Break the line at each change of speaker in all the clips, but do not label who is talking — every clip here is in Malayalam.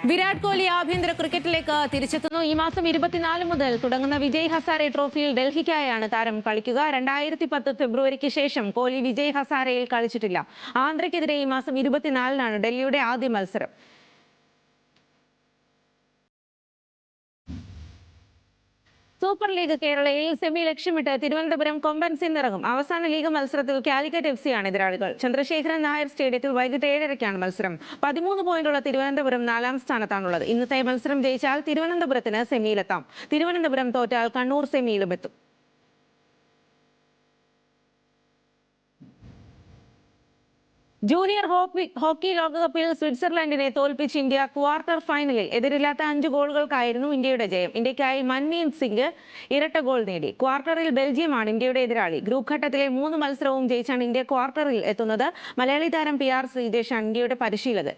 വിരാട് കോഹ്ലി ആഭ്യന്തര ക്രിക്കറ്റിലേക്ക് തിരിച്ചെത്തുന്നു. ഈ മാസം 24 മുതൽ തുടങ്ങുന്ന വിജയ് ഹസാരെ ട്രോഫിയിൽ ഡൽഹിക്കായാണ് താരം കളിക്കുക. 2010 ഫെബ്രുവരിക്ക് ശേഷം കോഹ്ലി വിജയ് ഹസാരയിൽ കളിച്ചിട്ടില്ല. ആന്ധ്രയ്ക്കെതിരെ ഈ മാസം 24-നാണ് ഡൽഹിയുടെ ആദ്യ മത്സരം. സൂപ്പർ ലീഗ് കേരളയിൽ സെമി ലക്ഷ്യമിട്ട് തിരുവനന്തപുരം കൊമ്പൻസ് ഇന്നിറങ്ങും. അവസാന ലീഗ് മത്സരത്തിൽ കാലിക്കറ്റ് FC ആണ് എതിരാളികൾ. ചന്ദ്രശേഖരൻ നായർ സ്റ്റേഡിയത്തിൽ വൈകിട്ട് 7:30-ക്കാണ് മത്സരം. 13 പോയിന്റുള്ള തിരുവനന്തപുരം 4-ാം സ്ഥാനത്താണുള്ളത്. ഇന്നത്തെ മത്സരം ജയിച്ചാൽ തിരുവനന്തപുരത്തിന് സെമിയിലെത്താം. തിരുവനന്തപുരം തോറ്റാൽ കണ്ണൂർ സെമിയിലും എത്തും. ജൂനിയർ ഹോക്കി ലോകകപ്പിൽ സ്വിറ്റ്സർലൻഡിനെ തോൽപ്പിച്ച് ഇന്ത്യ ക്വാർട്ടർ ഫൈനലിൽ. എതിരില്ലാത്ത 5 ഗോളുകൾക്കായിരുന്നു ഇന്ത്യയുടെ ജയം. ഇന്ത്യക്കായി മൻമീത് സിംഗ് ഇരട്ട ഗോൾ നേടി. ക്വാർട്ടറിൽ ബെൽജിയമാണ് ഇന്ത്യയുടെ എതിരാളി. ഗ്രൂപ്പ് ഘട്ടത്തിലെ 3 മത്സരവും ജയിച്ചാണ് ഇന്ത്യ ക്വാർട്ടറിൽ എത്തുന്നത്. മലയാളി താരം PR ശ്രീജേഷാണ് ഇന്ത്യയുടെ പരിശീലകൻ.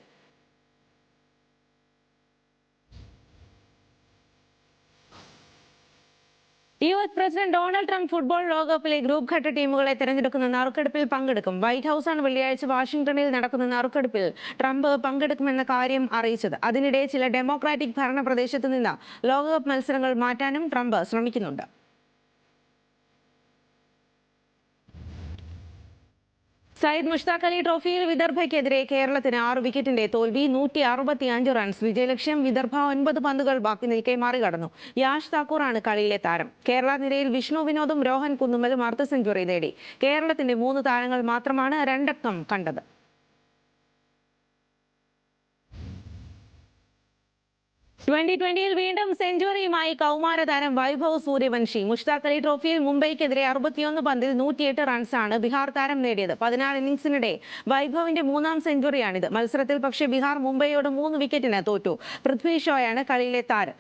US president Donald Trump football ലോകകപ്പിലെ ഗ്രൂപ്പ് ഘട്ട ടീമുകളെ തെരഞ്ഞെടുക്കുന്ന നറുക്കെടുപ്പിൽ പങ്കെടുക്കും. വൈറ്റ് ഹൌസാണ് വെള്ളിയാഴ്ച വാഷിംഗ്ടണിൽ നടക്കുന്ന നറുക്കെടുപ്പിൽ ട്രംപ് പങ്കെടുക്കുമെന്ന കാര്യം അറിയിച്ചത്. അതിനിടെ ചില ഡെമോക്രാറ്റിക് ഭരണ പ്രദേശത്ത് നിന്ന് ലോകകപ്പ് മത്സരങ്ങൾ മാറ്റാനും ട്രംപ് ശ്രമിക്കുന്നുണ്ട്. സയ്യിദ് മുഷ്താഖ് അലി ട്രോഫിയിൽ വിദർഭയ്ക്കെതിരെ കേരളത്തിന് 6 വിക്കറ്റിന്റെ തോൽവി. 165 റൺസ് വിജയലക്ഷ്യം. വിദർഭ 9 പന്തുകൾ ബാക്കി നിൽക്കെ മറികടന്നു. യാഷ് താക്കൂറാണ് കളിയിലെ താരം. കേരള നിരയിൽ വിഷ്ണു വിനോദും രോഹൻ കുന്നുമലും അർദ്ധ സെഞ്ചുറി നേടി. കേരളത്തിന്റെ 3 താരങ്ങൾ മാത്രമാണ് 2 അക്കം കണ്ടത്. ൽ വീണ്ടും സെഞ്ചുറിയുമായി കൗമാര താരം വൈഭവ് സൂര്യവംശി. മുഷ്താഖ് അലി ട്രോഫിയിൽ മുംബൈക്കെതിരെ 61 പന്തിൽ 108 റൺസാണ് ബിഹാർ താരം നേടിയത്. 16 ഇന്നിംഗ്സിനിടെ വൈഭവിന്റെ 3-ാം സെഞ്ചുറിയാണിത്. മത്സരത്തിൽ പക്ഷേ ബിഹാർ മുംബൈയോട് 3 വിക്കറ്റിന് തോറ്റു. പൃഥ്വി ഷോയാണ് കളിയിലെ താരം.